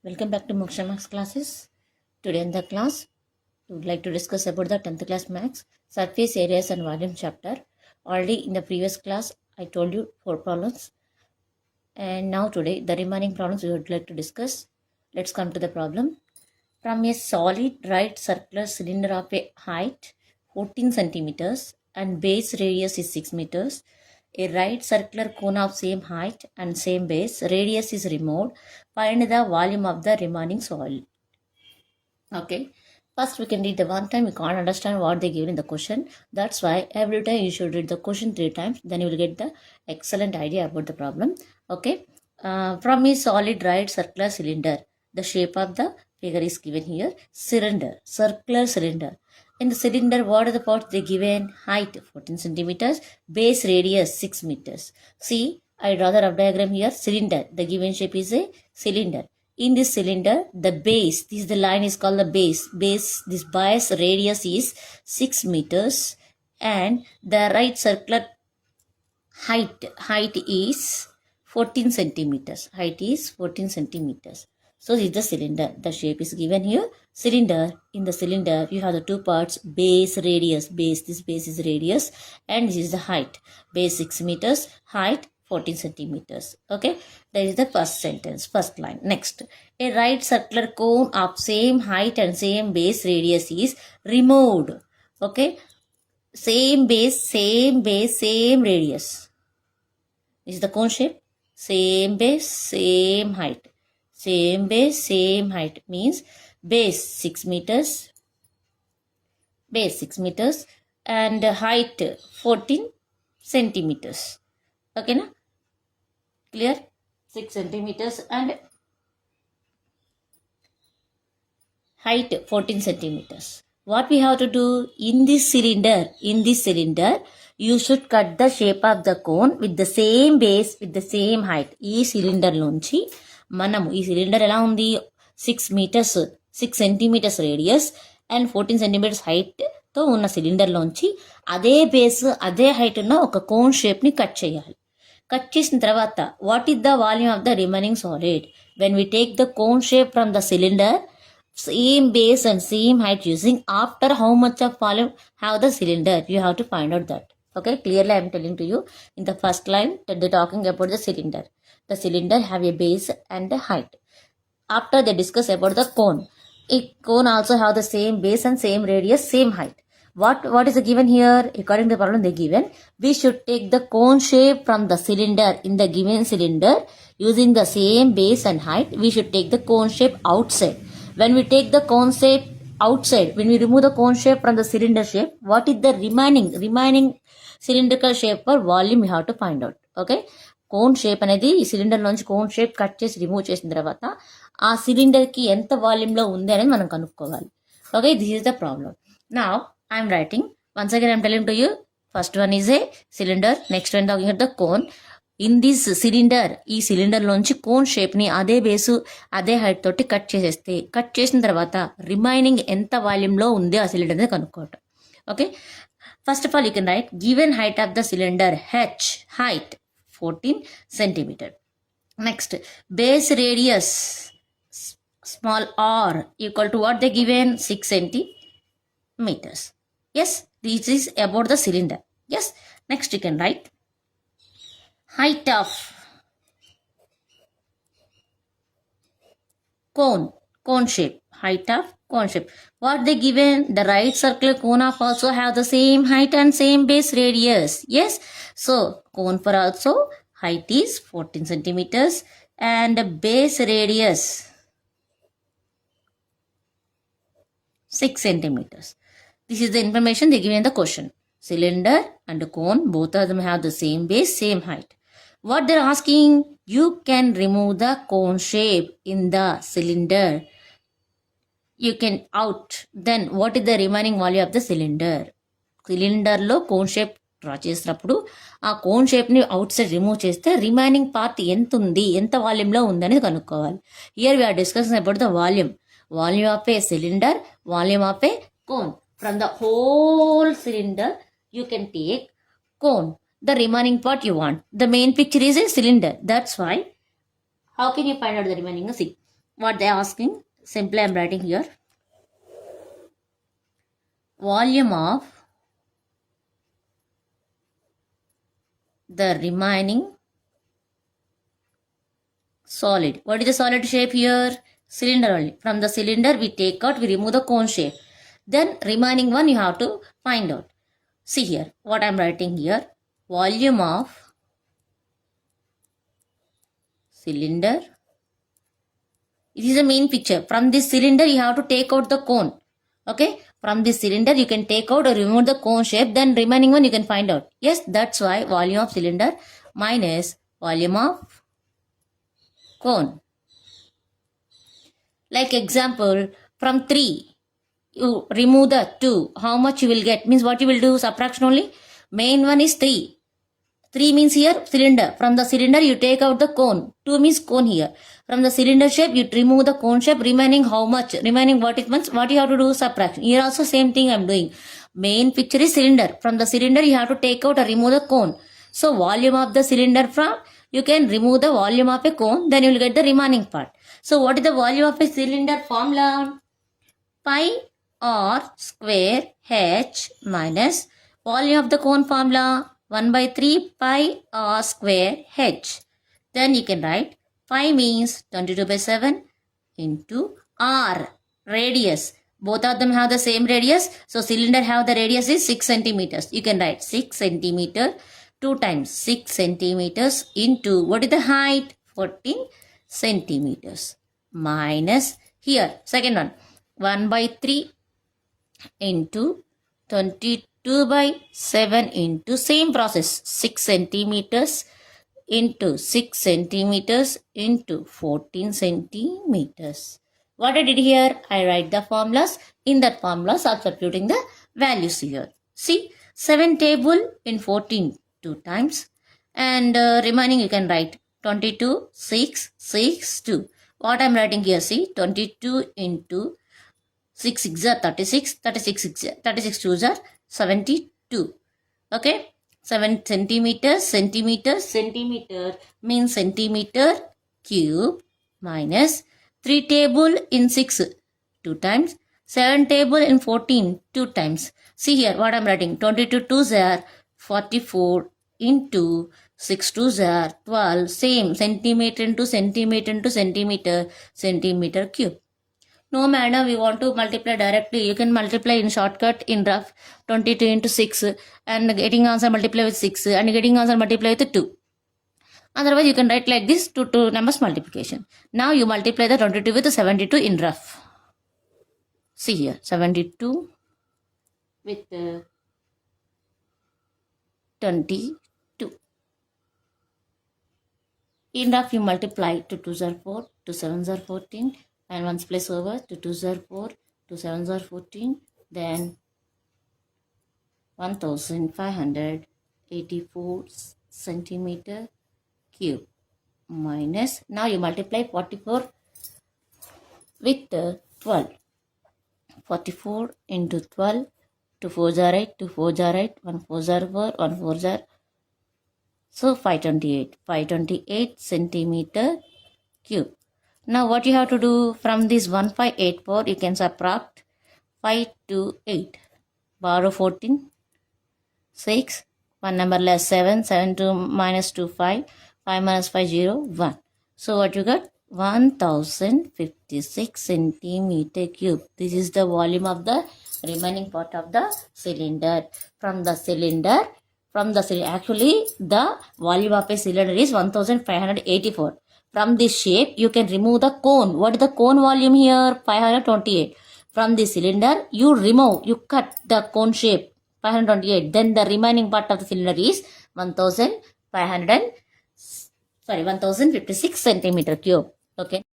Welcome back to Moksha Max classes. Today in the class, we would like to discuss about the 10th class Max surface areas and volume chapter. Already in the previous class, I told you 4 problems. And now today, the remaining problems we would like to discuss. Let's come to the problem. From a solid right circular cylinder of a height 14 centimeters and base radius is 6 meters, a right circular cone of same height and same base radius is removed. Find the volume of the remaining solid. Okay. First, we can read the one time. We can't understand what they give in the question. That's why every time you should read the question 3 times. Then you will get the excellent idea about the problem. Okay. From a solid right circular cylinder, the shape of the figure is given here. Cylinder, circular cylinder. In the cylinder, what are the parts they given? Height 14 centimeters, base radius 6 meters. See, I draw the rough diagram here. Cylinder, the given shape is a cylinder. In this cylinder, the base, the line is called the base. This base radius is 6 meters and the right circular height is 14 centimeters. Height is 14 centimeters. So this is the cylinder. The shape is given here. Cylinder. In the cylinder, you have the two parts, base, radius. This base is radius and this is the height. Base 6 meters, height 14 centimeters. Okay, that is the first sentence, first line. Next, a right circular cone of same height and same base radius is removed. Okay, same base, same radius. This is the cone shape. Same base, same height. Same base, same height means base 6 meters. Base 6 meters and height 14 centimeters. Okay, na? Clear? 6 centimeters and height 14 centimeters. What we have to do in this cylinder, you should cut the shape of the cone with the same base, with the same height. ఈ cylinder నుంచి మనము ఈ cylinder ఎలా ఉంది 6 meters 6 centimeters radius and 14 centimeters height తో ఉన్న cylinder లోంచి అదే బేస్ అదే హైట్ ఉన్న ఒక కోన్ షేప్ ని కట్ చేయాలి. కట్ చేసిన తర్వాత what is the volume of the remaining solid? When we take the cone shape from the cylinder, same base and same height using, after how much of volume have the cylinder, you have to find out that. Okay, clearly I am telling to you in the first line that they talking about the cylinder. The cylinder have a base and a height. After they discuss about the cone, a cone also have the same base and same radius, same height. What is given here? According to the problem they given, we should take the cone shape from the cylinder. In the given cylinder, using the same base and height, we should take the cone shape outside. When we take the cone shape outside, when we remove the cone shape from the cylinder shape, what is the remaining cylindrical shape or volume we have to find out. Okay, cone shape అనేది ఈ cylinder నుంచి cone shape cut చేసి remove చేసిన తర్వాత ఆ cylinder కి ఎంత volume లో ఉంది అనేది మనం కనుక్కోవాలి. Okay, this is the problem. Now I'm writing once again I'm telling to you. First one is a cylinder, next one talking about the cone. In this cylinder, ఈ సిలిండర్ లోంచి cone shape ని అదే base అదే height తోటి cut చేసేస్తే, cut చేసిన తర్వాత remaining ఎంత వాల్యూమ్ లో ఉంది ఆ సిలిండర్ అనేది కనుక్కోవటం. Okay, first of all you can write given height of the cylinder H, height 14 centimeter. Next, base radius small r equal to what they given 6 centimeters. Yes, this is about the cylinder. Yes, next you can write height of cone shape, height of cone shape. What they given? The right circular cone of also have the same height and same base radius. Yes, so cone for also height is 14 centimeters and base radius 6 centimeters. This is the information they given in the question. Cylinder and cone, both of them have the same base, same height. What they're asking, you can remove the cone shape in the cylinder. You can out. Then what is the remaining value of the cylinder? Cylinder లో cone shape draw చేసినప్పుడు ఆ cone shape ని outside remove చేస్తే remaining part ఎంత ఉంది, ఎంత volume లో ఉంది అనేది కనుక్కోవాలి. Here we are discussing about the volume of a cylinder, volume of a cone. From the whole cylinder you can take cone, the remaining part you want. The main picture is a cylinder. That's why, how can you find out the remaining? See, what they are asking? Simply I am writing here. Volume of the remaining solid. What is the solid shape here? Cylinder only. From the cylinder we take out, we remove the cone shape. Then remaining one you have to find out. See here, what I am writing here. Volume of cylinder. It is the main picture. From this cylinder you have to take out the cone. Okay. From this cylinder you can take out or remove the cone shape. Then remaining one you can find out. Yes, that's why volume of cylinder minus volume of cone. Like example, from 3 you remove the 2. How much you will get? Means what you will do? Subtraction only. Main one is 3. 3 means here cylinder. From the cylinder you take out the cone. 2 means cone here. From the cylinder shape you remove the cone shape. Remaining how much? Remaining what it means? What you have to do? Subtraction. Here also same thing I am doing. Main picture is cylinder. From the cylinder you have to take out or remove the cone. So volume of the cylinder from, you can remove the volume of a cone. Then you will get the remaining part. So what is the volume of a cylinder formula? Pi r square h minus volume of the cone formula 1 by 3 pi r square h. Then you can write pi means 22 by 7 into r, radius. Both of them have the same radius. So cylinder have the radius is 6 centimeters. You can write 6 centimeter 2 times 6 centimeters into what is the height? 14 centimeters minus here second one 1 by 3 into 22 by 7 into same process 6 centimeters into 6 centimeters into 14 centimeters. What I did here, I write the formulas. In that formula substituting the values here. See 7 table in 14 2 times and remaining you can write 22 6 6 2. What I am writing here, see 22 into 6 6 are 36, 36 2s are 72. Okay, 7 centimeters, centimeter means centimeter cube minus 3 table in 6 2 times, 7 table in 14 2 times. See here what I am writing, 22 2s are 44 into 6 2s are 12, same centimeter into centimeter, centimeter cube. No madam, we want to multiply directly. You can multiply in shortcut in rough 22 into 6 and getting answer multiply with 6 and getting answer multiply with 2. Otherwise you can write like this, two numbers multiplication. Now you multiply the 22 with 72 in rough. See here 72 with 22. In rough you multiply 2 2s are 4, 2 7s are 14 and ones place over 2 2s are 4, 2 7s are 14, then 1584 centimeter cube minus, now you multiply 44 with 12, 44 into 12, 2 4s are 8, 2 4s are 8, 1 4s are 4, 1 4s are, so 528 centimeter cube. Now what you have to do, from this 1584 you can subtract 5 to 8, borrow 14, 6, 1 number less 7, 7 to minus 2 5, 5 minus 5 0 1. So what you got? 1056 centimeter cube. This is the volume of the remaining part of the cylinder. From the cylinder, actually the volume of a cylinder is 1584. From this shape you can remove the cone. What is the cone volume here? 528. From the cylinder you cut the cone shape 528. Then the remaining part of the cylinder is 1056 centimeter cube. Okay.